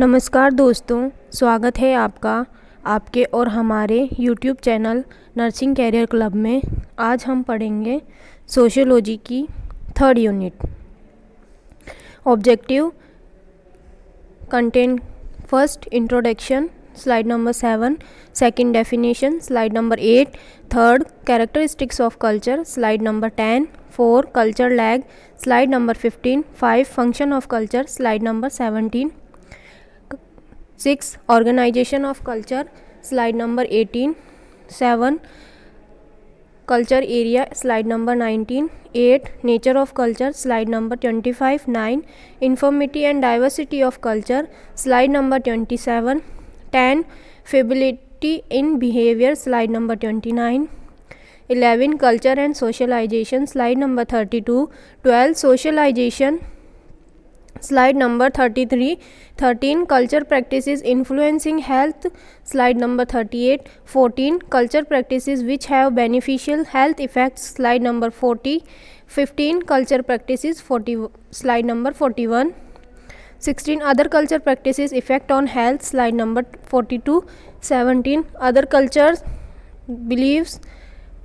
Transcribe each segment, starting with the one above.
नमस्कार दोस्तों, स्वागत है आपका आपके और हमारे YouTube channel nursing career club में। आज हम पढ़ेंगे सोशियोलॉजी की 3rd unit. Objective content first introduction slide number 7, second definition slide number 8, third characteristics of culture slide number 10, 4 culture lag slide number 15, 5 function of culture slide number 17, 6 organisation of culture slide number 18, 7 culture area slide number 19, 8 nature of culture slide number 25, 9 infirmity and diversity of culture slide number 27, 10 variability in behaviour slide number 29, 11 culture and socialisation slide number 32, 12 socialisation slide number 33, 13 culture practices influencing health slide number 38, 14 culture practices which have beneficial health effects slide number 40, 15 culture practices 40 slide number 41, 16 other culture practices effect on health slide number 42, 17 other cultures beliefs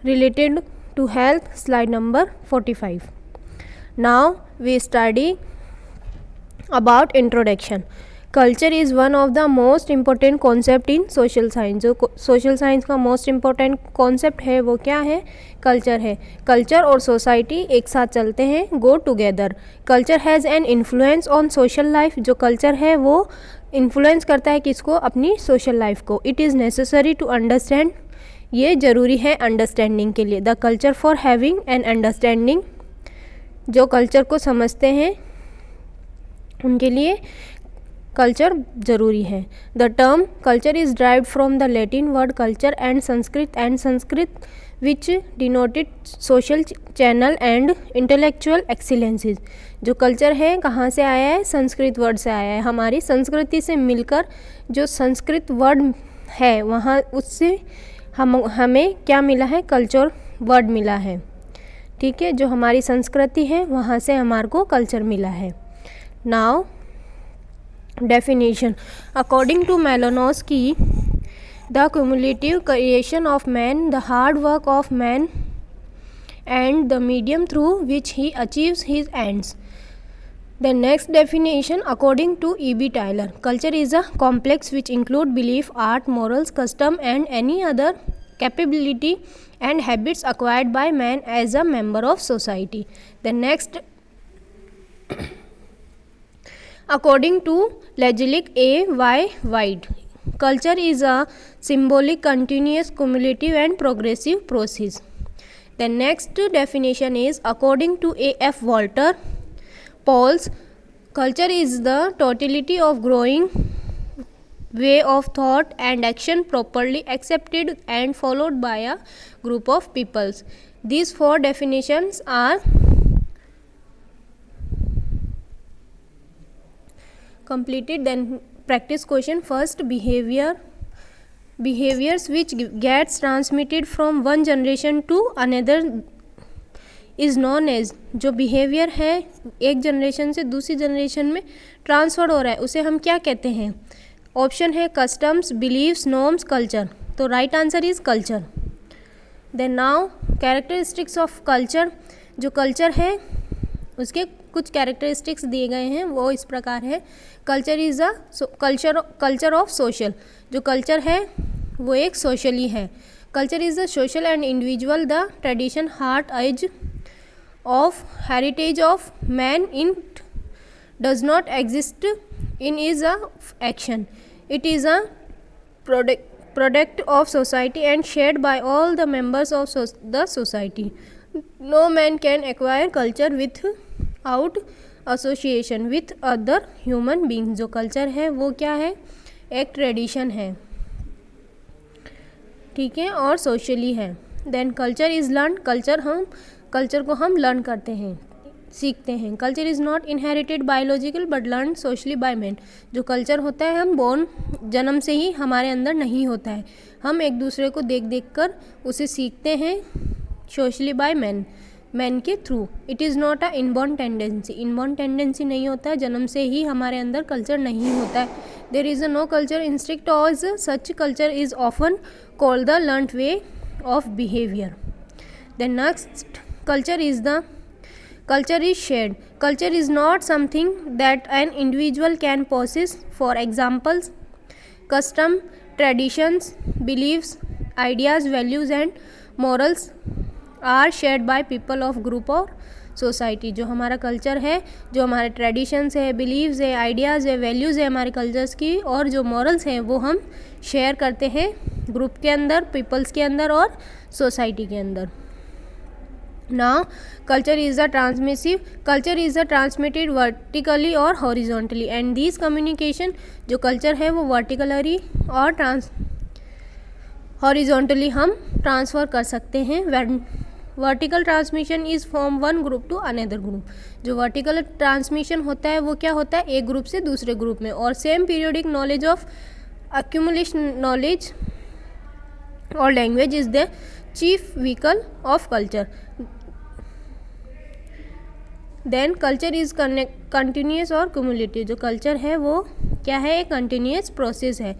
related to health slide number 45. Now we study about introduction. Culture is one of the most important concept in social science. जो social science का most important concept है वो क्या है? Culture है। Culture और society एक साथ चलते हैं, go together. Culture has an influence on social life. जो कल्चर है वो इन्फ्लुएंस करता है किसको? अपनी सोशल लाइफ को। It is necessary to understand, ये ज़रूरी है अंडरस्टैंडिंग के लिए। The culture for having an understanding, जो कल्चर को समझते हैं उनके लिए कल्चर ज़रूरी है। The term culture is derived from the Latin word culture and Sanskrit which denoted social channel and intellectual excellences. जो कल्चर है कहाँ से आया है? संस्कृत वर्ड से आया है। हमारी संस्कृति से मिलकर जो संस्कृत वर्ड है वहाँ उससे हमें क्या मिला है? कल्चर वर्ड मिला है। ठीक है, जो हमारी संस्कृति है वहाँ से हमारे को कल्चर मिला है। Now definition. According to Malinowski, the cumulative creation of man, the hard work of man and the medium through which he achieves his ends. The next definition according to E.B. Tylor. Culture is a complex which include belief, art, morals, custom and any other capability and habits acquired by man as a member of society. The next according to Legelick A. Y. White, culture is a symbolic, continuous, cumulative and progressive process. The next definition is according to A. F. Walter Pauls, culture is the totality of growing way of thought and action properly accepted and followed by a group of peoples. These 4 definitions are completed. Then practice question. First, behaviors which gets transmitted from one generation to another is known as, जो behavior है एक generation से दूसरी generation में transfer हो रहा है उसे हम क्या कहते हैं? ऑप्शन है कस्टम्स, बिलीव्स, नॉर्म्स, कल्चर। तो right answer is culture. Then now characteristics of culture. जो कल्चर है उसके कुछ कैरेक्टरिस्टिक्स दिए गए हैं, वो इस प्रकार है। Culture is a culture of social. जो कल्चर है वो एक सोशली है। Culture is the social and individual, the tradition, heart age of heritage of man in does not exist in is a action. It is a product of society and shared by all the members of the society. No man can acquire culture without association with other human beings. जो culture है वो क्या है? एक tradition है, ठीक है, और सोशली है। Then culture is learn, culture को हम लर्न करते हैं, सीखते हैं। Culture is not inherited biological but learn socially by man. जो कल्चर होता है हम बोर्न जन्म से ही हमारे अंदर नहीं होता है, हम एक दूसरे को देख देख कर उसे सीखते हैं सोशली बाय मैन के through. It is not a inborn tendency, inborn tendency नहीं होता है, जन्म से ही हमारे अंदर कल्चर नहीं होता है। There is no culture instinct, or such culture is often called the learnt way of behavior. The next culture is shared. Culture is not something that an individual can possess. For example, custom, traditions, beliefs, ideas, values and morals are shared by people of group और society. जो हमारा culture है, जो हमारे traditions है, beliefs है, ideas है, values है हमारे कल्चर्स की, और जो मॉरल्स हैं वो हम शेयर करते हैं ग्रुप के अंदर, पीपल्स के अंदर और सोसाइटी के अंदर. Now, culture is transmitted vertically or horizontally, and these communication जो culture है वो vertically और horizontally हम transfer कर सकते हैं. Vertical transmission is from one group to another group. जो वर्टिकल ट्रांसमिशन होता है वो क्या होता है, एक ग्रुप से दूसरे ग्रुप में. और same periodic knowledge of accumulation knowledge और language is the chief vehicle of culture. Then culture is continuous और क्यूमुलेटिव. जो कल्चर है वो क्या है, एक कंटिन्यूस प्रोसेस है.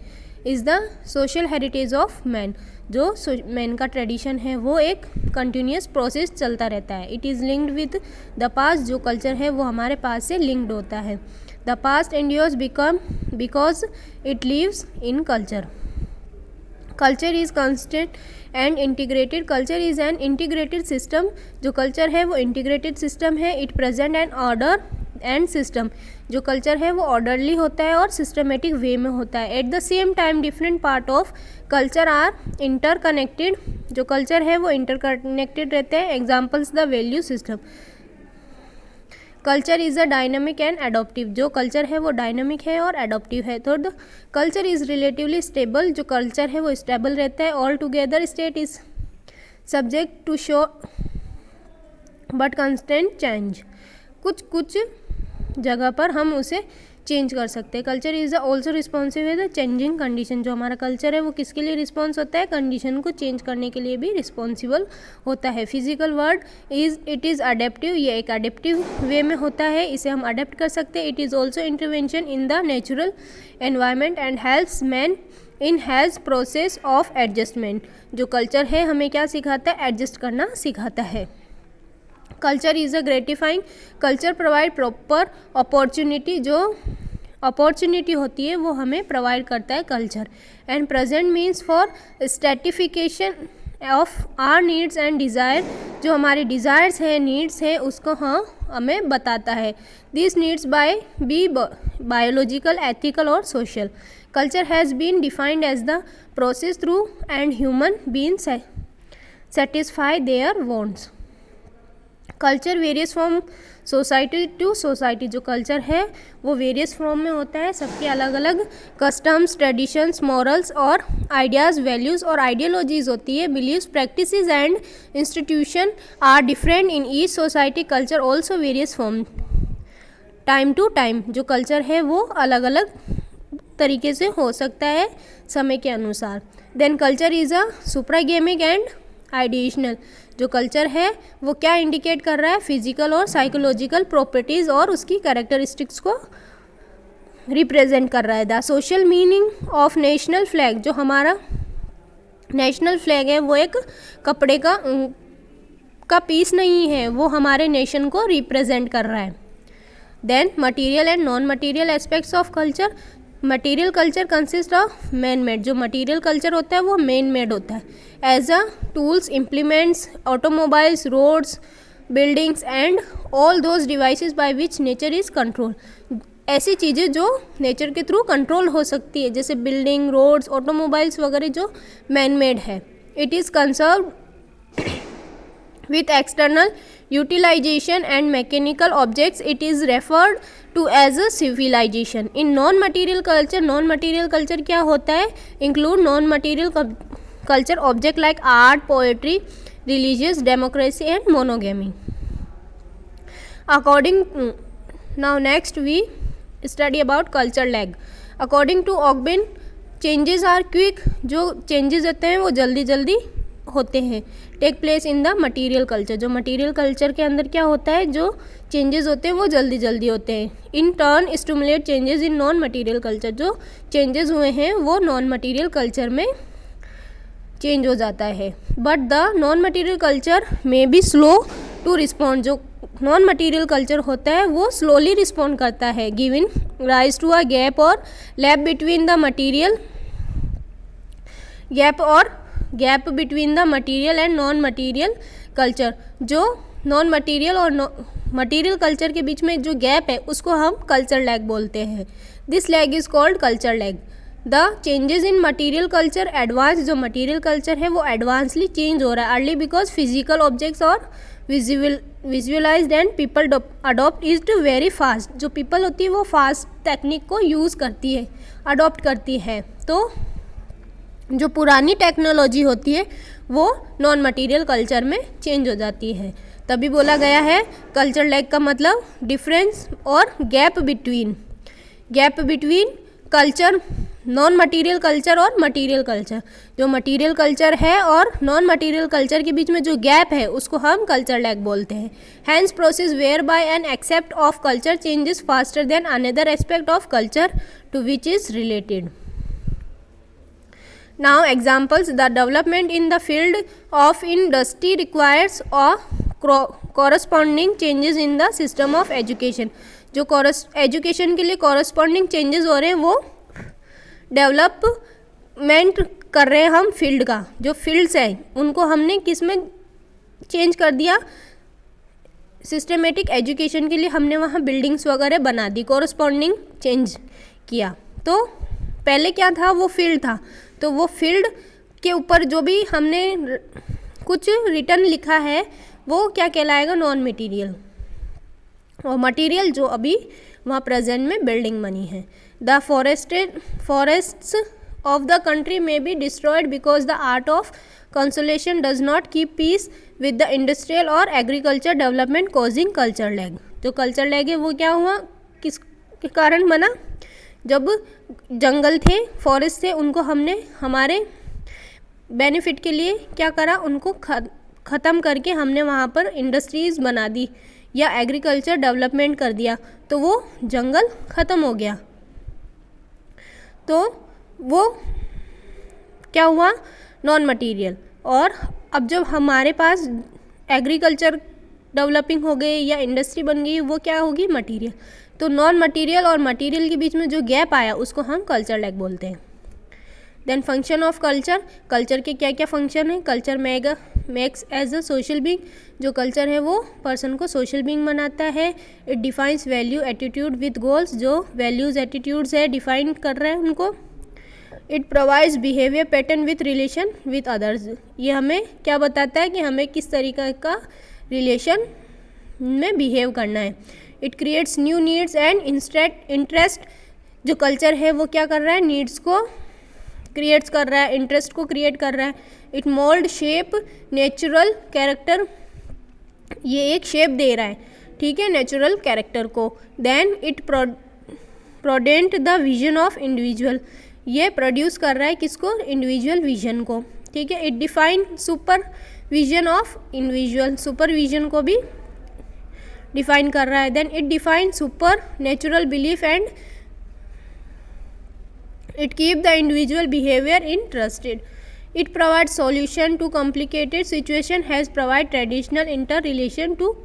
Is the social heritage of man. जो मैन का ट्रेडिशन है वो एक कंटिन्यूस प्रोसेस चलता रहता है. It is linked with the past. जो कल्चर है वो हमारे पास से लिंक्ड होता है. The past endures because it lives in culture. Culture is constant and integrated. Culture is an integrated system. जो कल्चर है वो इंटीग्रेटेड सिस्टम है. It present an order and system. जो कल्चर है वो ऑर्डरली होता है और सिस्टमेटिक वे में होता है. At the same time different part of culture are interconnected. जो कल्चर है वो इंटरकनेक्टेड रहते हैं. Examples the value system. Culture is a dynamic and adoptive. जो कल्चर है वो डायनामिक है और एडोप्टिव है. तो the culture is relatively stable. जो कल्चर है वो स्टेबल रहता है. All together state is subject to show but constant change. कुछ जगह पर हम उसे चेंज कर सकते हैं. Culture is also responsive with changing condition. जो हमारा कल्चर है वो किसके लिए रिस्पॉन्स होता है, कंडीशन को चेंज करने के लिए भी रिस्पॉन्सिबल होता है. Physical word it is adaptive. ये एक अडेप्टिव वे में होता है, इसे हम अडेप्ट कर सकते हैं. It is also intervention in the natural environment and helps man in has process of adjustment. जो कल्चर है हमें क्या सिखाता है, एडजस्ट करना सिखाता है. Culture is a gratifying. Culture provide proper opportunity. जो अपॉर्चुनिटी होती है वो हमें प्रोवाइड करता है culture. And present means for stratification of our needs and desire. जो हमारे डिज़ायर्स हैं, नीड्स हैं, उसको हमें बताता है. This needs be biological, ethical और social. Culture has been defined as the process through and human beings satisfy their wants. Culture various from society to society. जो कल्चर है वो वेरियस फॉर्म में होता है. सबके अलग अलग कस्टम्स, ट्रेडिशंस, मॉरल्स और आइडियाज़, वैल्यूज़ और आइडियोलॉजीज़ होती है. Beliefs, practices and institution are different in each society. Culture also various from time to time. जो कल्चर है वो अलग अलग तरीके से हो सकता है समय के अनुसार. Then culture is a superorganic and ideational. जो कल्चर है वो क्या इंडिकेट कर रहा है, फिजिकल और साइकोलॉजिकल प्रॉपर्टीज़ और उसकी कैरेक्टरिस्टिक्स को रिप्रेजेंट कर रहा है. The social meaning of national flag. जो हमारा नेशनल फ्लैग है वो एक कपड़े का पीस नहीं है, वो हमारे नेशन को रिप्रेजेंट कर रहा है. Then material and non material aspects of culture. Material culture consist of man made. जो मटीरियल कल्चर होता है वो मैन मेड होता है. As a tools, implements, automobiles, roads, buildings and all those devices by which nature is control. ऐसी चीज़ें जो nature के थ्रू कंट्रोल हो सकती है, जैसे बिल्डिंग, रोड्स, ऑटोमोबाइल्स वगैरह जो मैन मेड है. It is conserve with external utilization and mechanical objects. It is referred to as a civilization. In non material culture क्या होता है, include non material culture object like art, poetry, religious, democracy and monogamy. Now next we study about culture lag. According to Ogben, changes are quick. जो changes होते हैं वो जल्दी होते हैं, take place in the material culture. जो material culture के अंदर क्या होता है, जो चेंजेस होते हैं वो जल्दी जल्दी होते हैं। In turn stimulate changes in non material culture. जो चेंजेस हुए हैं वो नॉन मटीरियल कल्चर में चेंज हो जाता है। But the non material culture may be slow to respond. जो नॉन मटीरियल कल्चर होता है वो स्लोली रिस्पॉन्ड करता है, giving rise to a gap और lag between the material gap between the material and non material culture. जो non material और material culture के बीच में जो गैप है उसको हम कल्चर लैग बोलते हैं। This lag is called culture lag. The changes in material culture advance. जो मटीरियल कल्चर है वो एडवांसली चेंज हो रहा है अर्ली बिकॉज फिजिकल ऑब्जेक्ट्स और visualised and people adopt is very fast. जो पीपल होती है वो फास्ट टेक्निक को यूज़ करती है, अडॉप्ट करती है। तो जो पुरानी टेक्नोलॉजी होती है वो नॉन मटीरियल कल्चर में चेंज हो जाती है। तभी बोला गया है कल्चर लैग का मतलब डिफरेंस और gap between culture, non material culture और मटीरियल कल्चर। जो मटीरियल कल्चर है और नॉन मटीरियल कल्चर के बीच में जो गैप है उसको हम कल्चर लैग बोलते हैं। Hence process whereby an aspect of culture changes faster than another aspect of culture to which is related. Now examples: the development in the field of industry requires a corresponding changes in the system of education। जो education के लिए corresponding changes हो रहे हैं वो development कर रहे हैं हम फील्ड का। जो फील्ड्स हैं उनको हमने किस में चेंज कर दिया, सिस्टमेटिक एजुकेशन के लिए हमने वहाँ बिल्डिंग्स वगैरह बना दी, कॉरस्पॉन्डिंग चेंज किया। तो पहले क्या था, वो फील्ड था, तो वो फील्ड के ऊपर जो भी हमने कुछ रिटर्न लिखा है वो क्या कहलाएगा, नॉन मटीरियल। और मटीरियल जो अभी वहाँ प्रेजेंट में बिल्डिंग बनी है। The forests of the country may be destroyed because the art of consolation does not keep peace with the industrial और agriculture development causing culture lag. जो कल्चर लैग है वो क्या हुआ, किस के कारण बना, जब जंगल थे, फॉरेस्ट थे, उनको हमने हमारे बेनिफिट के लिए क्या करा, उनको ख़त्म करके हमने वहाँ पर इंडस्ट्रीज़ बना दी या एग्रीकल्चर डेवलपमेंट कर दिया, तो वो जंगल ख़त्म हो गया। तो वो क्या हुआ, नॉन मटीरियल। और अब जब हमारे पास एग्रीकल्चर डेवलपिंग हो गई या इंडस्ट्री बन गई, वो क्या होगी, मटीरियल। तो नॉन मटीरियल और मटीरियल के बीच में जो गैप आया उसको हम कल्चर लैग बोलते हैं। Then function of culture. Culture के क्या क्या फंक्शन है, culture makes as a social being. जो कल्चर है वो पर्सन को सोशल बीइंग बनाता है। It defines value attitude with goals. जो वैल्यूज़ एटीट्यूड्स है डिफाइन कर रहा है उनको। It provides behaviour pattern with relation with others. ये हमें क्या बताता है कि हमें किस तरीके का रिलेशन में बिहेव करना है। It creates new needs and interest. जो कल्चर है वो क्या कर रहा है, नीड्स को क्रिएट्स कर रहा है, इंटरेस्ट को क्रिएट कर रहा है। It mould shape natural character. ये एक शेप दे रहा है, ठीक है, नेचुरल कैरेक्टर को। Then it prudent the vision of individual. ये प्रोड्यूस कर रहा है किसको, इंडिविजुअल विजन को, ठीक है। It define supervision of individual. Supervision को भी डिफाइन कर रहा है। Then it define supernatural belief and it keep the individual behaviour interested. It provide solution to complicated situation has provide traditional inter relation to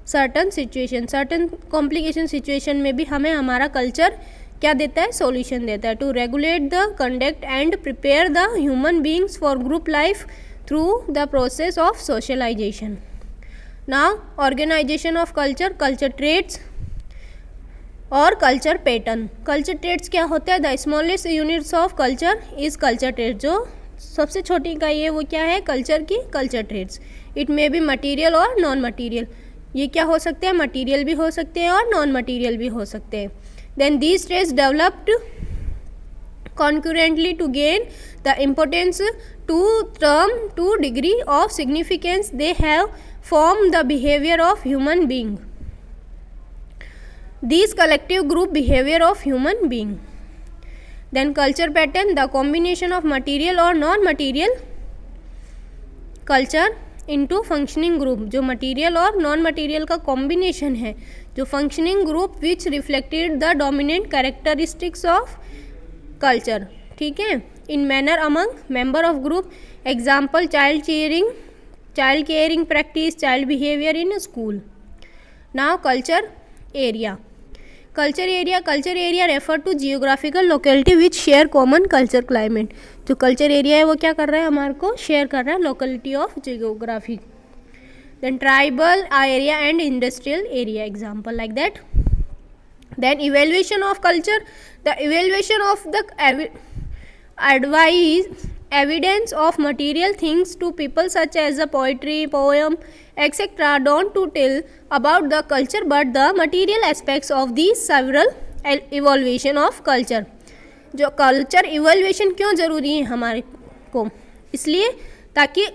certain situation. Certain complication situation में भी हमें हमारा culture क्या देता है, solution देता है। To regulate the conduct and prepare the human beings for group life through the process of socialisation. Now organisation of culture. Culture traits और कल्चर पैटर्न। कल्चर ट्रेट्स क्या होता है, the smallest units of culture is culture trait. जो सबसे छोटी इकाई है वो क्या है, कल्चर की culture traits. It may be material और नॉन मटीरियल। ये क्या हो सकते हैं, मटीरियल भी हो सकते हैं और नॉन मटीरियल भी हो सकते हैं। Then these traits developed concurrently to gain the importance to term to degree of significance they have formed the behavior of human being. These collective group behavior of human being. Then culture pattern, the combination of material or non-material culture into functioning group, जो material और non material का combination है, जो functioning group which reflected the dominant characteristics of culture, ठीक है, in manner among member of group, example child caring practice, child behaviour in school. Now culture area. Culture area refer to geographical locality which share common culture climate. जो culture area है वो क्या कर रहा है, हमारे को शेयर कर रहा है locality of geography. Then tribal area and industrial area, example like that. Then evaluation of culture. The evaluation of the evidence of material things to people such as the poetry, poem, etc. don't to tell about the culture but the material aspects of these several evaluation of culture. जो culture evolution क्यों ज़रूरी है हमारे को, इसलिए ताकि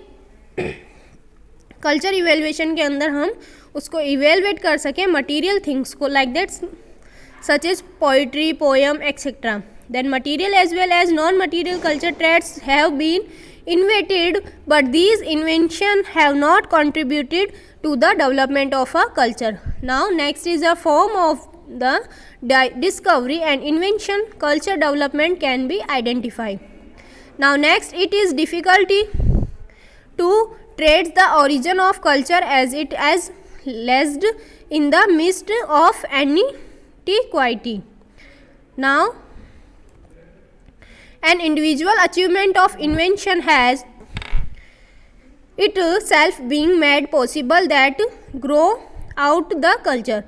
culture evolution के अंदर हम उसको इवेलुएट कर सकें मटेरियल थिंग्स को, like that such as poetry, poem etcetera. Then material as well as non-material culture traits have been invented, but these inventions have not contributed to the development of a culture. Now next is a form of the discovery and invention culture development can be identified. Now next it is difficulty to trace the origin of culture as it is laid in the midst of antiquity. Now an individual achievement of invention has itself being made possible that grow out the culture.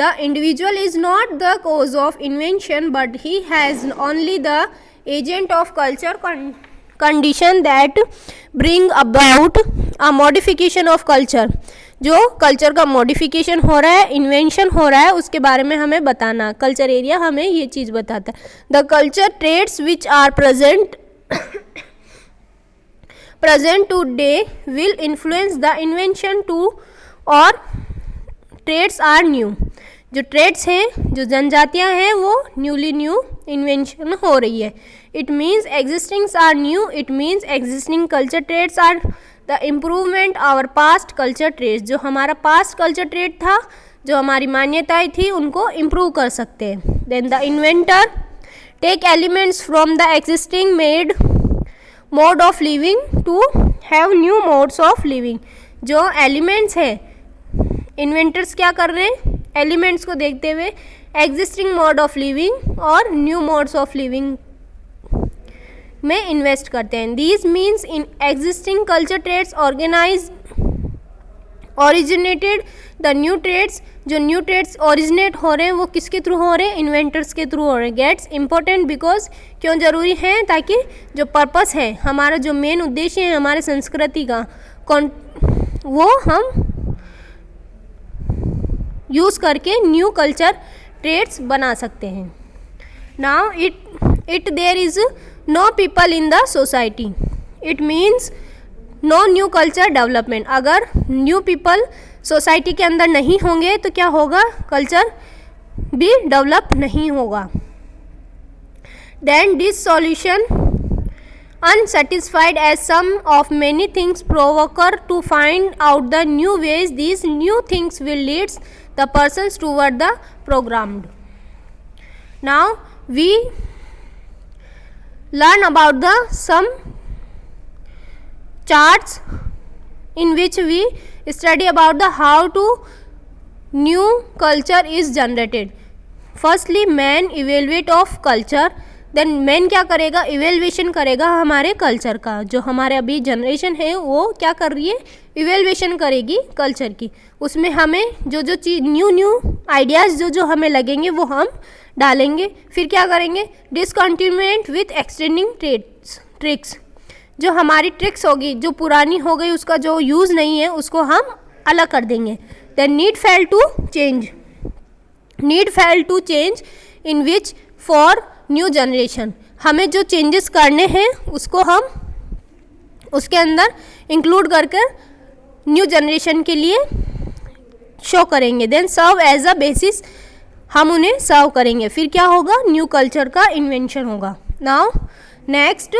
The individual is not the cause of invention, but he has only the agent of culture condition that bring about a modification of culture. जो culture का modification हो रहा है, invention हो रहा है, उसके बारे में हमें बताना. कल्चर एरिया हमें ये चीज़ बताता है. The culture traits which are present today will influence the invention to, और ट्रेड्स आर न्यू. जो ट्रेड्स हैं, जो जनजातियाँ हैं, वो न्यू इन्वेंशन हो रही है. It means existings are new, it means existing culture traits are the improvement our past culture traits. जो हमारा पास्ट कल्चर ट्रेड था, जो हमारी मान्यताएं थी, उनको इम्प्रूव कर सकते हैं. Then the inventor take elements from the existing made mode of living to have new modes of living. जो एलिमेंट्स हैं, इन्वेंटर्स क्या कर रहे हैं, एलिमेंट्स को देखते हुए एग्जिस्टिंग मोड ऑफ लिविंग और न्यू मोड्स ऑफ लिविंग में इन्वेस्ट करते हैं. These means in existing culture traits originated the new traits. जो न्यू ट्रेड्स ओरिजिनेट हो रहे हैं वो किसके थ्रू हो रहे हैं, इन्वेंटर्स के थ्रू हो रहे हैं. गेट्स इंपॉर्टेंट बिकॉज क्यों ज़रूरी है, ताकि जो पर्पस है, हमारा जो मेन उद्देश्य है हमारे संस्कृति का, वो हम यूज़ करके न्यू कल्चर ट्रेड्स बना सकते हैं. Now it there is no people in the society, it means no new culture development. अगर न्यू पीपल सोसाइटी के अंदर नहीं होंगे तो क्या होगा, कल्चर भी डेवलप नहीं होगा. Then this solution unsatisfied as some of many things provoker to find out the new ways. These new things will lead the persons toward the programmed. Now we learn about the some charts in which we study about the how to new culture is generated. Firstly man evaluate of culture. Then man क्या करेगा, evaluation करेगा हमारे culture का. जो हमारे अभी generation है वो क्या कर रही है, इवेल्युएशन करेगी कल्चर की. उसमें हमें जो चीज़ न्यू आइडियाज़ जो हमें लगेंगे वो हम डालेंगे. फिर क्या करेंगे, डिसकंटिन्यूमेंट विथ एक्सटेंडिंग ट्रिक्स. जो हमारी ट्रिक्स होगी, जो पुरानी हो गई, उसका जो यूज़ नहीं है उसको हम अलग कर देंगे. Then need fail to change in which for new generation. हमें जो चेंजेस करने हैं उसको हम उसके अंदर इंक्लूड करके न्यू जनरेशन के लिए शो करेंगे. Then serve as a basis, हम उन्हें सर्व करेंगे. फिर क्या होगा, न्यू कल्चर का इन्वेंशन होगा. Now next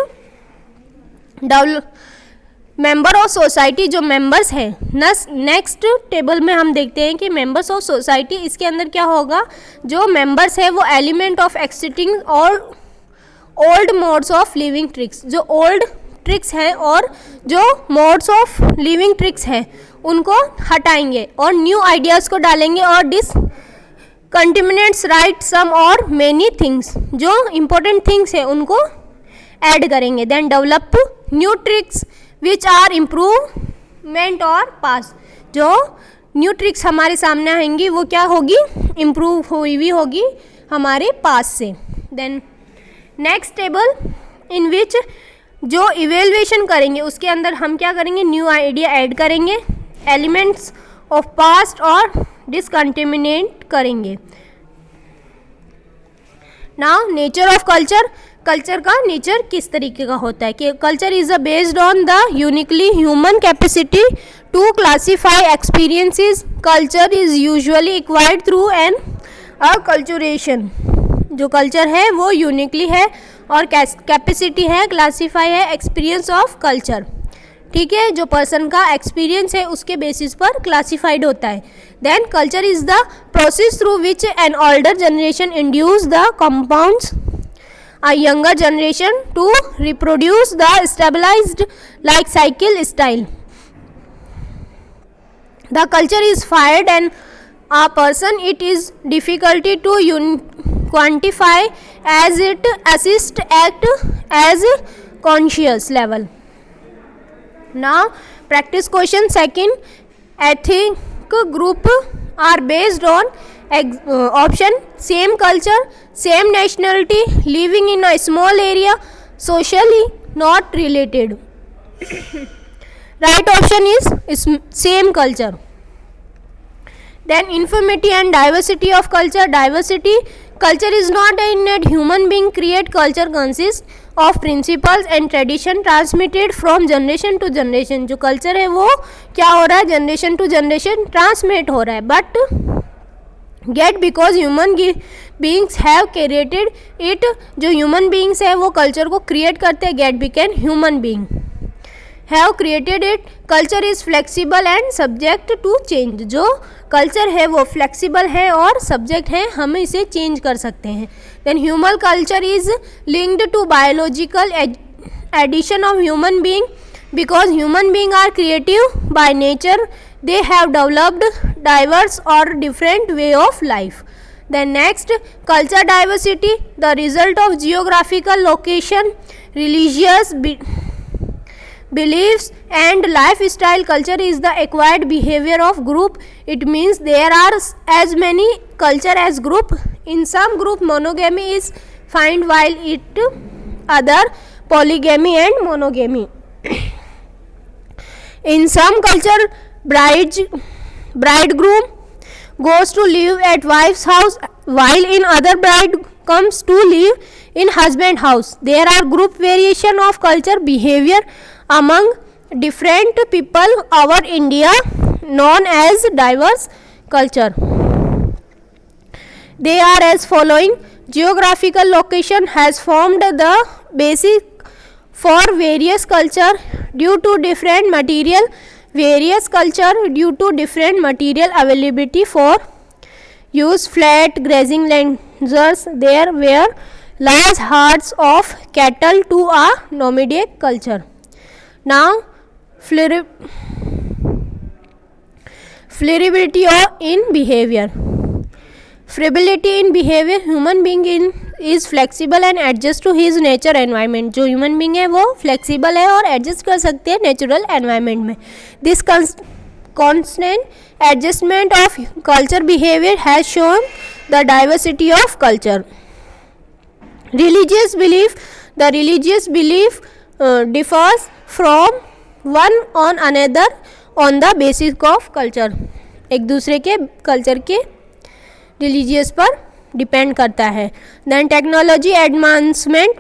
member of society जो मेंबर्स हैं, नेक्स्ट टेबल में हम देखते हैं कि मेंबर्स ऑफ सोसाइटी, इसके अंदर क्या होगा, जो मेंबर्स है वो एलिमेंट ऑफ एक्सिस्टिंग और old modes of living tricks, जो ओल्ड ट्रिक्स हैं और जो मोड्स ऑफ लिविंग ट्रिक्स हैं उनको हटाएंगे और न्यू आइडियाज़ को डालेंगे और कंटिमिनेट्स राइट सम और मेनी थिंग्स, जो इम्पोर्टेंट थिंग्स है उनको ऐड करेंगे। Then develop new tricks which are improvement और पास, जो न्यू ट्रिक्स हमारे सामने आएंगी वो क्या होगी, इम्प्रूव हुई हुई होगी हमारे पास से। Then next table in which जो इवेल्युएशन करेंगे उसके अंदर हम क्या करेंगे, न्यू आइडिया ऐड करेंगे, एलिमेंट्स ऑफ पास्ट और डिसकंटिमिनेट करेंगे। Now nature of culture, culture का नेचर किस तरीके का होता है कि culture is based on the uniquely human capacity to classify experiences. Culture is usually acquired through an acculturation, जो कल्चर है वो यूनिकली है और कैपेसिटी है, क्लासीफाई है एक्सपीरियंस ऑफ कल्चर, ठीक है, जो पर्सन का एक्सपीरियंस है उसके बेसिस पर क्लासीफाइड होता है। Then culture is the process through which an older generation induce the compounds a younger generation to reproduce the stabilized life cycle style. The culture is fired and a person it is difficulty to quantify as it assist act as conscious level. Now practice question second, ethnic group are based on option same culture, same nationality, living in a small area, socially not related. Right option is same culture. Then informity and diversity of culture. Diversity, culture is not a innate human being create. Culture consists of principles and tradition transmitted from generation to generation. जो culture है वो क्या हो रहा है, generation to generation transmit हो रहा है, but get because human beings have created it, जो ह्यूमन बींग्स है वो कल्चर को क्रिएट करते हैं, get because human being have created it. Culture is flexible and subject to change, जो कल्चर है वो फ्लेक्सिबल है और सब्जेक्ट है, हम इसे चेंज कर सकते हैं। Then human culture is linked to biological addition of human being because human beings are creative by nature, they have developed diverse or different way of life. Then next, culture diversity, the result of geographical location, religious beliefs and lifestyle. Culture is the acquired behavior of group. It means there are as many culture as group. In some group monogamy is found while it other polygamy and monogamy. In some culture, bridegroom goes to live at wife's house, while in other bride comes to live in husband house. There are group variation of culture behavior among different people. Our India known as diverse culture. They are as following. Geographical location has formed the basis for various culture due to different material, various culture due to different material availability for use. Flat grazing lands there were large herds of cattle to a nomadic culture. Now flexibility in behavior. Flexibility in behavior, human being is flexible and adjust to his nature environment. जो human being है वो flexible है और adjust कर सकते हैं natural environment में. This constant adjustment of culture behavior has shown the diversity of culture. Religious belief, the religious belief differs from one on another on the basis of culture. एक दूसरे के culture के religious पर depend करता है. Then technology advancement,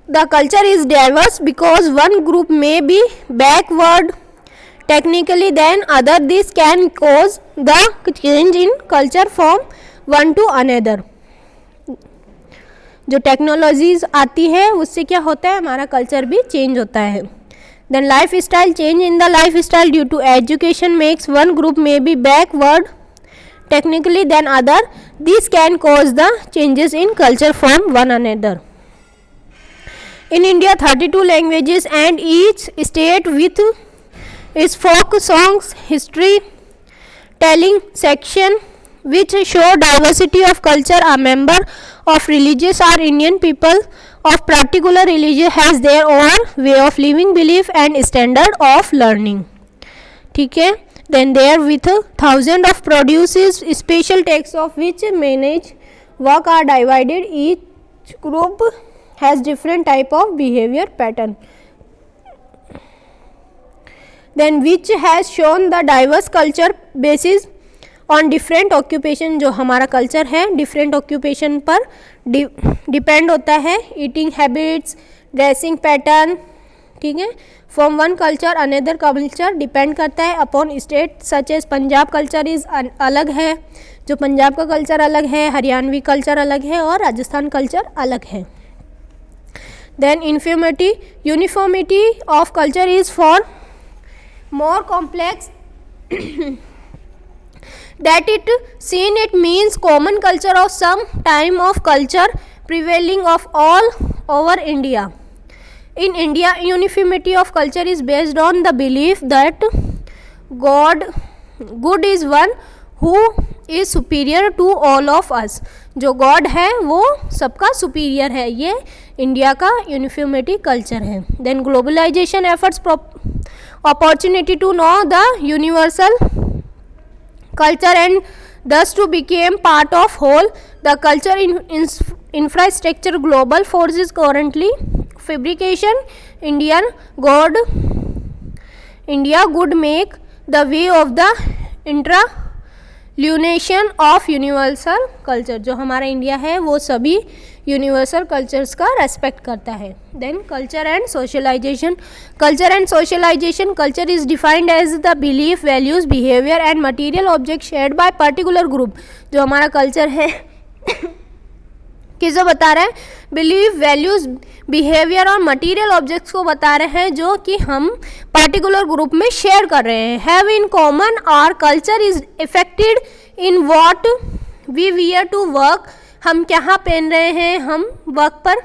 the culture is diverse because one group may be backward technically than other. This can cause the change in culture from one to another. जो technologies आती है उससे क्या होता है, हमारा कल्चर भी चेंज होता है. Then life style, change in the life style due to education makes one group may be backward technically than other. This can cause the changes in culture from one another. In India, 32 languages and each state with its folk songs, history telling section which show diversity of culture. A member of religious or Indian people of particular religion has their own way of living, belief and standard of learning. ठीक है. Then there with thousands of produces special texts of which manage work are divided. Each group has different type of behavior pattern. Then which has shown the diverse culture basis on different occupation. जो हमारा culture है different occupation पर depend होता है. Eating habits, dressing pattern, ठीक है. From one culture another culture depend करता है upon state such as Punjab culture is अलग है, जो पंजाब का कल्चर अलग है, हरियाणवी कल्चर अलग है और राजस्थान कल्चर अलग है. Then uniformity of culture is for more complex that it seen it means common culture of some time of culture prevailing of all over India. In India, uniformity of culture is based on the belief that good is one who is superior to all of us. जो God है वो सबका superior है, ये India का uniformity culture है. Then globalization efforts opportunity to know the universal culture and thus to become part of whole. The culture infrastructure global forces currently fabrication India good make the way of the interluation of universal culture. जो हमारा India है वो सभी universal cultures का respect करता है. Then culture and socialization. Culture is defined as the belief, values, behaviour and material object shared by particular group. जो हमारा कल्चर है किसको बता रहा है, बिलीफ, वैल्यूज, बिहेवियर और मटेरियल ऑब्जेक्ट्स को बता रहे हैं जो कि हम पर्टिकुलर ग्रुप में शेयर कर रहे हैं. Have in common. Our culture is affected in what we wear to work. हम क्या पहन रहे हैं, हम वर्क पर,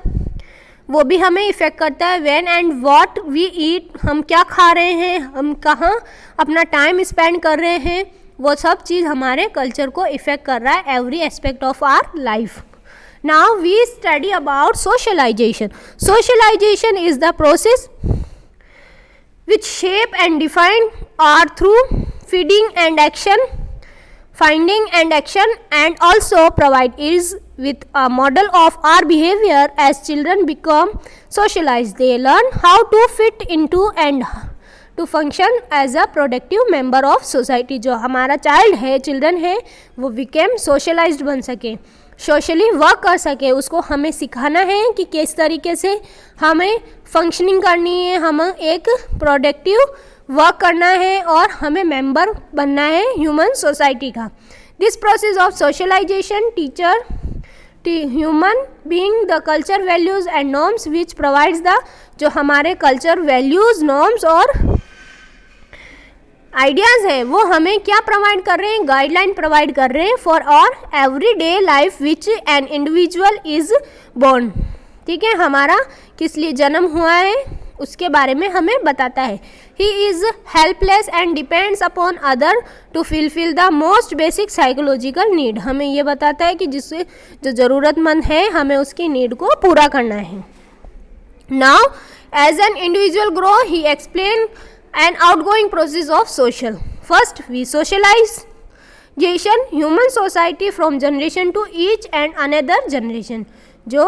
वो भी हमें इफेक्ट करता है. When and what we eat, हम क्या खा रहे हैं, हम कहाँ अपना टाइम स्पेंड कर रहे हैं, वो सब चीज़ हमारे कल्चर को इफेक्ट कर रहा है every aspect of our life. Now we study about socialization. Socialization is the process which shape and define are through finding and action, and also provide is with a model of our behavior. As children become socialized, they learn how to fit into and to function as a productive member of society. जो हमारा child है, children है, वो become socialized बन सके, socially work कर सके. उसको हमें सिखाना है कि किस तरीके से हमें फंक्शनिंग करनी है, हमें एक प्रोडक्टिव वर्क करना है और हमें मेंबर बनना है ह्यूमन सोसाइटी का. This process of socialization teacher human being the culture values and norms which provides the, जो हमारे कल्चर वैल्यूज, नॉर्म्स और आइडियाज़ है वो हमें क्या प्रोवाइड कर रहे हैं, गाइडलाइन प्रोवाइड कर रहे हैं फॉर और every day life which an individual is born. ठीक है, हमारा किस लिए जन्म हुआ है उसके बारे में हमें बताता है. He is helpless and depends upon other to fulfil the most basic psychological need. हमें ये बताता है कि जिससे जो ज़रूरतमंद है हमें उसकी नीड को पूरा करना है. Now as an individual grow he explain an outgoing process of social. First, we socialization human society from generation to each and another generation. जो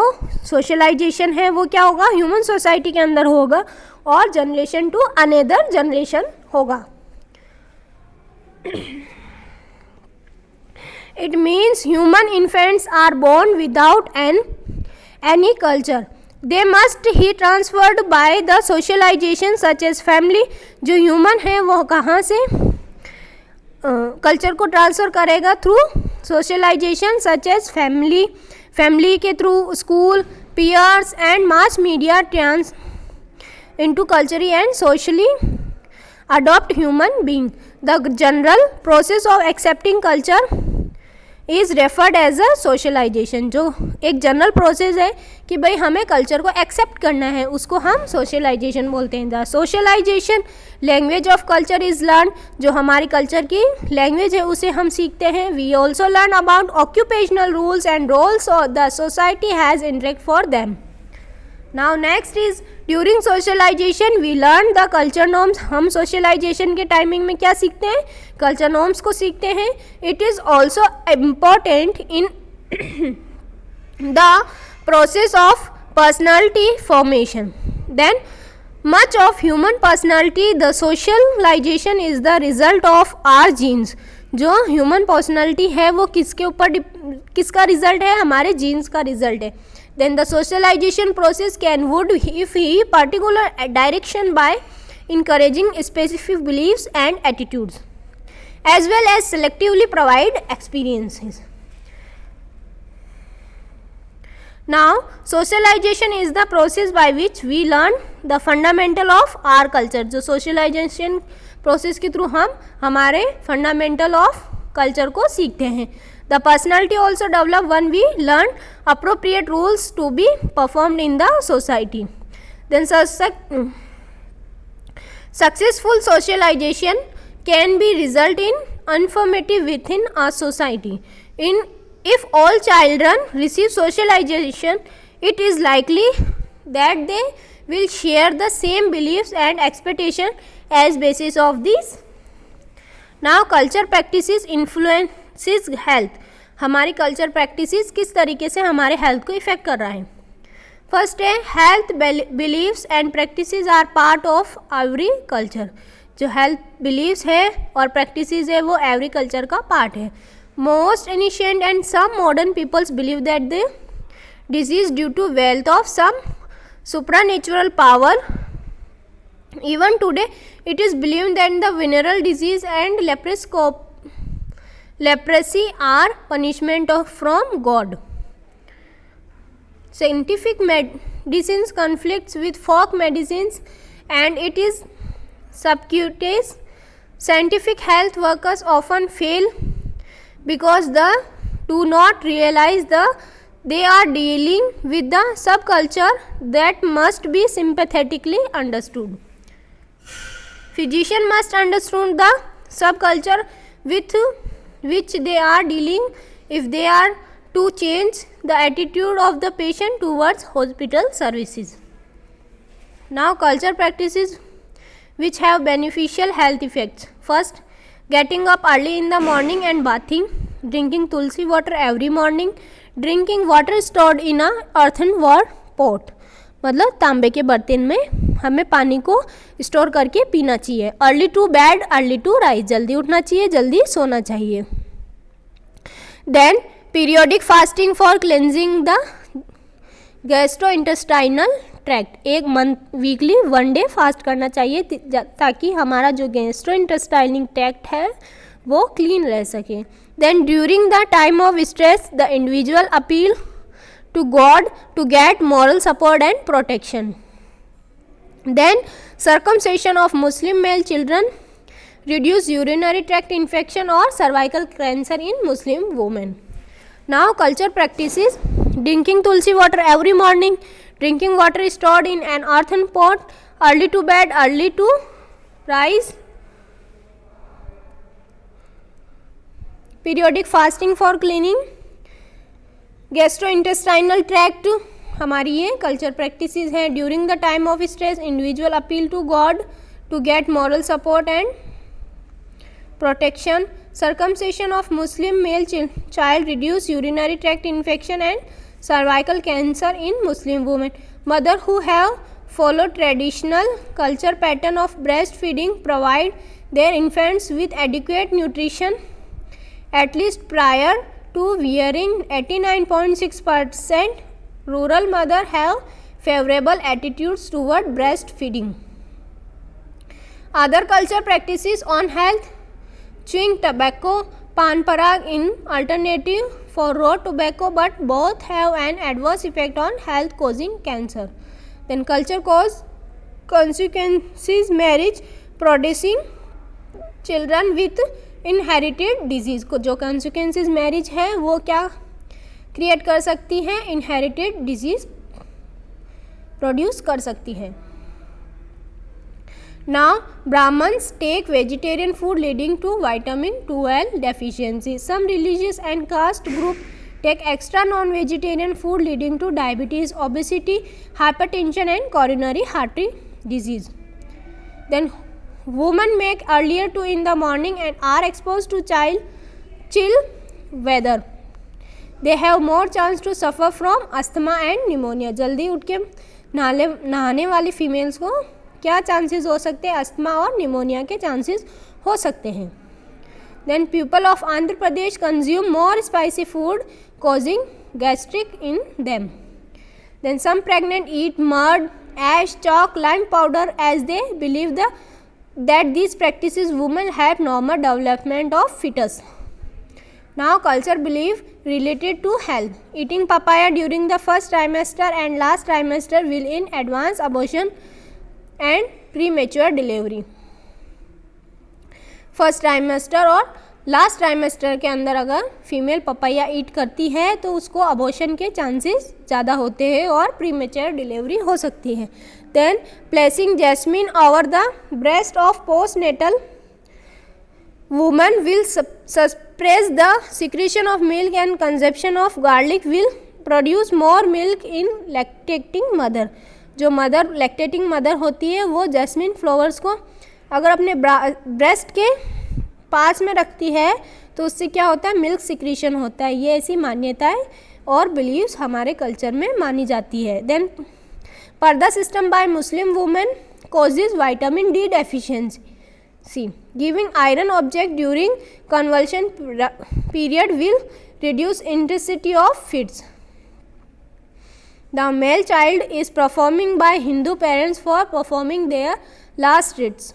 socialization है वो क्या होगा, ह्यूमन सोसाइटी के अंदर होगा और जनरेशन टू अनदर जनरेशन होगा. It means human infants are born without any culture. They must he transferred by the socialization such as family. जो ह्यूमन है वो कहाँ से कल्चर को ट्रांसफ़र करेगा, through socialization such as family. family के through, school, peers and mass media trans into culturally and socially adopt human being. The general process of accepting culture is referred as a socialization. जो एक general process है कि भाई हमें culture को accept करना है, उसको हम सोशलाइजेशन बोलते हैं. The socialization language of culture is learn. जो हमारी कल्चर की लैंग्वेज है उसे हम सीखते हैं. We also learn about occupational rules and roles the society has interact for them. Now next is during socialization we learn the culture norms. हम socialization के टाइमिंग में क्या सीखते हैं? कल्चर नॉर्म्स को सीखते हैं. It is also important in the process of personality formation. Then much of human personality, the socialization is the result of our genes. जो ह्यूमन पर्सनैलिटी है वो किसके ऊपर किसका रिजल्ट है? हमारे जीन्स का रिजल्ट है. Then the socialization process can would if he particular direction by encouraging specific beliefs and attitudes as well as selectively provide experiences. Now socialization is the process by which we learn the fundamental of our culture. जो socialization process के through हम हमारे fundamental of culture को सीखते हैं. The personality also develop when we learn appropriate rules to be performed in the society. Then successful socialization can be result in uniformity within a society. If all children receive socialization, it is likely that they will share the same beliefs and expectation as basis of these. Now culture practices influences health. हमारी culture practices किस तरीके से हमारे health को effect कर रहा है? First है health beliefs and practices are part of every culture. जो हेल्थ बिलीव्स है और प्रैक्टिसेस है वो एवरी कल्चर का पार्ट है. Most ancient and some modern peoples believe that the disease due to wealth of some supernatural power. Even today, it is believed that the venereal disease and leprosy are punishment from God. Scientific medicines conflicts with folk medicines and it is subcutaneous. Scientific health workers often fail because they do not realize they are dealing with the subculture that must be sympathetically understood. Physician must understand the subculture with which they are dealing if they are to change the attitude of the patient towards hospital services. Now culture practices which have beneficial health effects. First, getting up early in the morning and bathing, drinking tulsi water every morning, drinking water stored in a earthenware pot. मतलब तांबे के बर्तन में हमें पानी को store करके पीना चाहिए. Early to bed early to rise. जल्दी उठना चाहिए, जल्दी सोना चाहिए. Then periodic fasting for cleansing the gastrointestinal tract. एक मंथ वीकली 1 डे फास्ट करना चाहिए ताकि हमारा जो गैस्ट्रोइंटेस्टाइनल ट्रैक्ट है वो क्लीन रह सके. Then during the time of stress the individual appeal to God to get moral support and protection. Then circumcision of Muslim male children reduce urinary tract infection or cervical cancer in Muslim women. Now culture practices drinking tulsi water every morning, drinking water stored in an earthen pot, early to bed early to rise, periodic fasting for cleaning gastrointestinal tract. हमारी ये culture practices हैं. During the time of stress individual appeal to God to get moral support and protection. Circumcision of Muslim male child reduce urinary tract infection and cervical cancer in Muslim women. Mother who have follow traditional culture pattern of breast feeding provide their infants with adequate nutrition at least prior to wearing. 89.6% rural mother have favorable attitudes toward breastfeeding. Other culture practices on health: chewing tobacco, pan parag in alternative for raw tobacco, but both have an adverse effect on health, causing cancer. Then culture cause consequences, marriage producing children with inherited disease. जो consequences marriage है वो क्या create कर सकती हैं, inherited disease produce कर सकती है. Now Brahmins take vegetarian food leading to vitamin 12 deficiency. Some religious and caste group take extra non-vegetarian food leading to diabetes, obesity, hypertension and coronary artery disease. Then women make earlier to in the morning and are exposed to chill weather. They have more chance to suffer from asthma and pneumonia. जल्दी उठ के नहाने वाली females को क्या chances हो सकते हैं, अस्थमा और निमोनिया के चांसेस हो सकते हैं. Then people of Andhra Pradesh consume more spicy food causing gastric in them. Then some pregnant eat mud, ash, chalk, lime powder as they believe that these practices women have normal development of foetus. Now culture belief related to health. Eating papaya during the first trimester and last trimester will in advance abortion and premature delivery. First trimester और last trimester के अंदर अगर female papaya ईट करती है तो उसको abortion के chances ज़्यादा होते हैं और प्रीमेच्योर डिलीवरी हो सकती है. Then placing jasmine over the breast of postnatal woman will suppress the secretion of milk and consumption of garlic will produce more milk in lactating mother. जो मदर लैक्टेटिंग मदर होती है वो jasmine flowers को अगर अपने breast के पास में रखती है तो उससे क्या होता है, मिल्क सिक्रीशन होता है. ये ऐसी मान्यताएं और बिलीव्स हमारे कल्चर में मानी जाती है. देन पर्दा system by Muslim women causes vitamin D deficiency. Giving iron object during convulsion period will reduce intensity of fits. The male child is performing by Hindu parents for performing their last rites.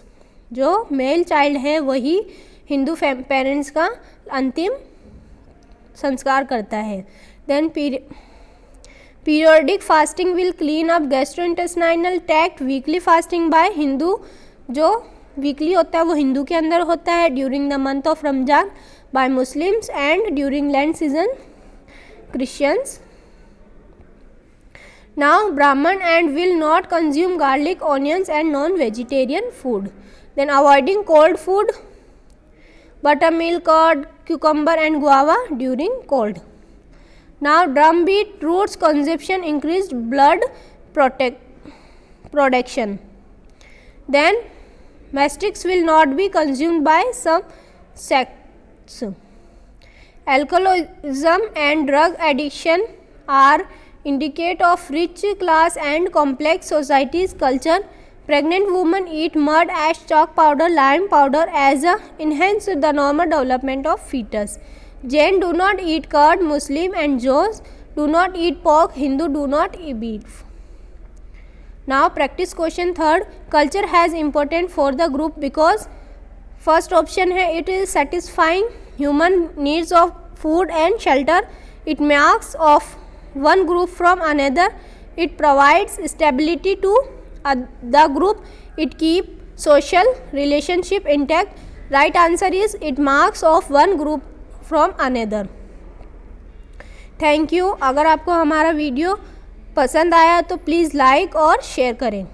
जो male child है वही Hindu parents का अंतिम संस्कार करता है. Then periodic fasting will clean up gastrointestinal tract. Weekly fasting by Hindu, जो weekly होता है वो हिंदू के अंदर होता है. During the month of Ramzan by Muslims and during Lent season Christians. Now Brahmin and will not consume garlic, onions and non vegetarian food. Then avoiding cold food, butter milk, curd, cucumber and guava during cold. Now drum beat roots consumption increased blood production. Then mastics will not be consumed by some sects. Alcoholism and drug addiction are indicate of rich class and complex societies culture. Pregnant women eat mud, ash, chalk powder, lime powder as enhance the normal development of fetus. Jain do not eat curd, Muslim and Jews do not eat pork, Hindu do not eat beef. Now practice question third. Culture has important for the group because first option है it is satisfying human needs of food and shelter. It marks off one group from another. It provides stability to the group. It keep social relationship intact. Right answer is it marks off one group from another. Thank you. अगर आपको हमारा video पसंद आया तो please like और share करें.